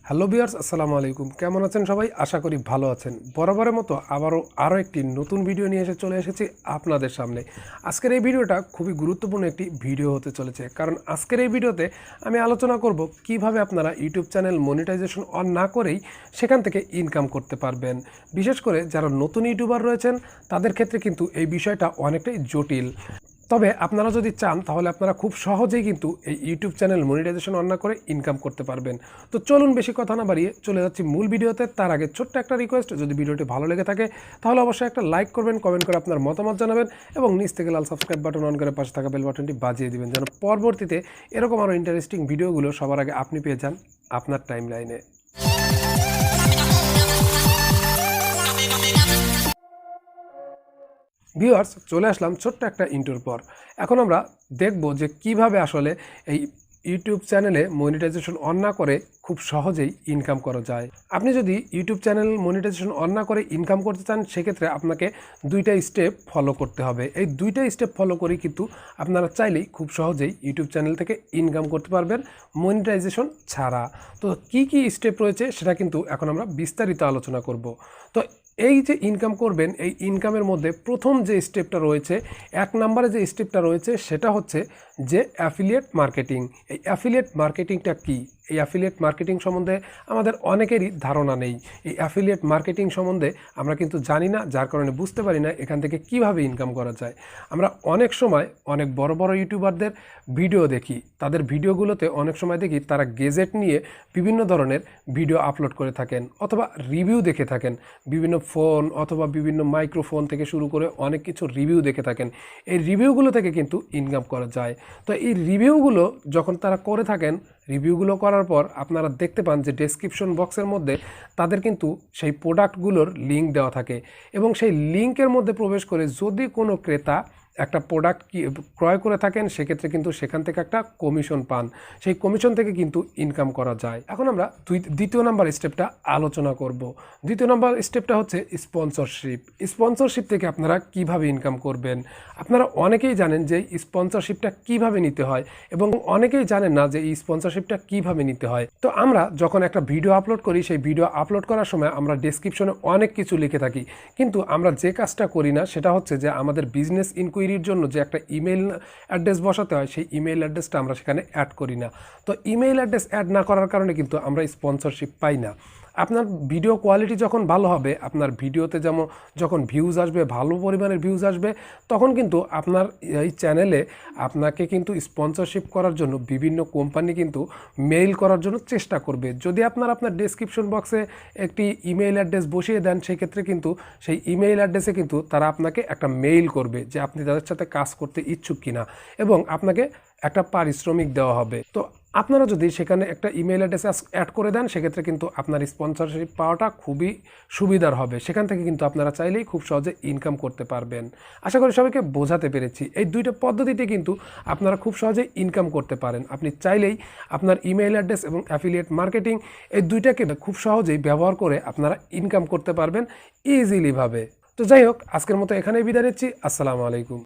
Hello viewers, আসসালামু আলাইকুম। কেমন আছেন সবাই? আশা করি ভালো আছেন। বরাবরের মতো আরও একটি নতুন ভিডিও নিয়ে চলে এসেছি আপনাদের সামনে। আজকের এই ভিডিওটা খুবই গুরুত্বপূর্ণ একটি ভিডিও হতে চলেছে, কারণ আজকের এই ভিডিওতে আমি আলোচনা করব কিভাবে আপনারা ইউটিউব চ্যানেল মনিটাইজেশন অন না করেই সেখান থেকে ইনকাম করতে পারবেন। বিশেষ করে যারা নতুন ইউটিউবার রয়েছেন তাদের ক্ষেত্রে কিন্তু এই বিষয়টা অনেকটাই জটিল। তবে আপনারা যদি চান তাহলে আপনারা খুব সহজেই কিন্তু এই ইউটিউব চ্যানেল মনিটাইজেশন অন না করে ইনকাম করতে পারবেন। তো চলুন বেশি কথা না বাড়িয়ে চলে যাচ্ছি মূল ভিডিওতে। তার আগে ছোট্ট একটা রিকোয়েস্ট, যদি ভিডিওটি ভালো লেগে থাকে তাহলে অবশ্যই একটা লাইক করবেন, কমেন্ট করে আপনার মতামত জানাবেন এবং নিচ থেকে লাল সাবস্ক্রাইব বাটন অন করে পাশে থাকা বেল বাটনটি বাজিয়ে দিবেন, যেন পরবর্তীতে এরকম আরও ইন্টারেস্টিং ভিডিওগুলো সবার আগে আপনি পেয়ে যান আপনার টাইম লাইনে। ভিউয়ার্স, চলে আসলাম ছোট্ট একটা ইন্ট্রোর পর। এখন আমরা দেখব যে কিভাবে আসলে এই ইউটিউব চ্যানেলে মনিটাইজেশন অন না করে খুব সহজেই ইনকাম করা যায়। আপনি যদি ইউটিউব চ্যানেল মনিটাইজেশন অন না করে ইনকাম করতে চান, সেক্ষেত্রে আপনাকে দুইটা স্টেপ ফলো করতে হবে। এই দুইটা স্টেপ ফলো করে কিন্তু আপনারা চাইলেই খুব সহজেই ইউটিউব চ্যানেল থেকে ইনকাম করতে পারবেন মনিটাইজেশন ছাড়া। তো কি কি স্টেপ রয়েছে সেটা কিন্তু এখন আমরা বিস্তারিত আলোচনা করব। তো এই যে ইনকাম করবেন, এই ইনকামের মধ্যে প্রথম যে স্টেপটা রয়েছে, 1 নম্বরে যে স্টেপটা রয়েছে সেটা হচ্ছে যে অ্যাফিলিয়েট মার্কেটিং। এই অ্যাফিলিয়েট মার্কেটিংটা কি? এই অ্যাফিলিয়েট মার্কেটিং সম্বন্ধে আমাদের অনেকেরই ধারণা নেই। এই অ্যাফিলিয়েট মার্কেটিং সম্বন্ধে আমরা কিন্তু জানি না, যার কারণে বুঝতে পারি না এখান থেকে কিভাবে ইনকাম করা যায়। আমরা অনেক সময় অনেক বড় বড় ইউটিউবারদের ভিডিও দেখি, তাদের ভিডিওগুলোতে অনেক সময় দেখি তারা গেজেট নিয়ে বিভিন্ন ধরনের ভিডিও আপলোড করে থাকেন অথবা রিভিউ দেখে থাকেন। বিভিন্ন ফোন অথবা বিভিন্ন মাইক্রোফোন থেকে শুরু করে অনেক কিছু রিভিউ দেখে থাকেন। এই রিভিউগুলো থেকে কিন্তু ইনকাম করা যায়। তো এই রিভিউগুলো যখন তারা করে থাকেন, রিভিউগুলো করার পর আপনারা দেখতে পান যে ডেসক্রিপশন বক্সের মধ্যে তাদের কিন্তু সেই প্রোডাক্টগুলোর লিঙ্ক দেওয়া থাকে এবং সেই লিঙ্কের মধ্যে প্রবেশ করে যদি কোনো ক্রেতা একটা প্রোডাক্ট ক্রয় করে থাকেন, সেক্ষেত্রে কিন্তু সেখান থেকে একটা কমিশন পান। সেই কমিশন থেকে কিন্তু ইনকাম করা যায়। এখন আমরা দ্বিতীয় নাম্বার স্টেপটা আলোচনা করব। দ্বিতীয় নাম্বার স্টেপটা হচ্ছে স্পন্সরশিপ। স্পন্সরশিপ থেকে আপনারা কিভাবে ইনকাম করবেন। আপনারা অনেকেই জানেন যে স্পন্সরশিপটা কিভাবে নিতে হয় এবং অনেকেই জানেন না যে এই স্পন্সরশিপটা কিভাবে নিতে হয়। তো আমরা যখন একটা ভিডিও আপলোড করি, সেই ভিডিও আপলোড করার সময় আমরা ডেসক্রিপশনে অনেক কিছু লিখে থাকি, কিন্তু আমরা যে কাজটা করি না সেটা হচ্ছে যে আমাদের বিজনেস ইনকোয়ারির জন্য যে একটা ইমেল অ্যাড্রেস বসাতে হয়, সেই ইমেল অ্যাড্রেসটা আমরা সেখানে অ্যাড করি না। তো ইমেল অ্যাড্রেস অ্যাড না করার কারণে কিন্তু আমরা স্পন্সরশিপ পাই না। আপনার ভিডিও কোয়ালিটি যখন ভালো হবে, আপনার ভিডিওতে যখন ভিউজ আসবে, ভালো পরিমাণের ভিউজ আসবে, তখন কিন্তু আপনার এই চ্যানেলে আপনাকে কিন্তু স্পন্সরশিপ করার জন্য বিভিন্ন কোম্পানি কিন্তু মেইল করার জন্য চেষ্টা করবে। যদি আপনার ডেসক্রিপশন বক্সে একটি ইমেইল অ্যাড্রেস বসিয়ে দেন, সেক্ষেত্রে কিন্তু সেই ইমেইল অ্যাড্রেসে কিন্তু তারা আপনাকে একটা মেইল করবে যে আপনি তাদের সাথে কাজ করতে ইচ্ছুক কিনা এবং আপনাকে একটা পারিশ্রমিক দেওয়া হবে। তো আপনারা যদি সেখানে একটা ইমেল অ্যাড্রেস অ্যাড করে দেন, সেক্ষেত্রে কিন্তু আপনার স্পন্সরশিপ পাওয়াটা খুবই সুবিধার হবে। সেখান থেকে কিন্তু আপনারা চাইলেই খুব সহজে ইনকাম করতে পারবেন। আশা করি সবাইকে বোঝাতে পেরেছি। এই দুইটা পদ্ধতিতে কিন্তু আপনারা খুব সহজে ইনকাম করতে পারেন। আপনি চাইলেই আপনার ইমেল অ্যাড্রেস এবং অ্যাফিলিয়েট মার্কেটিং, এই দুইটাকে খুব সহজেই ব্যবহার করে আপনারা ইনকাম করতে পারবেন ইজিলিভাবে। তো যাই হোক, আজকের মতো এখানেই বিদায় নিচ্ছি। আসসালামু আলাইকুম।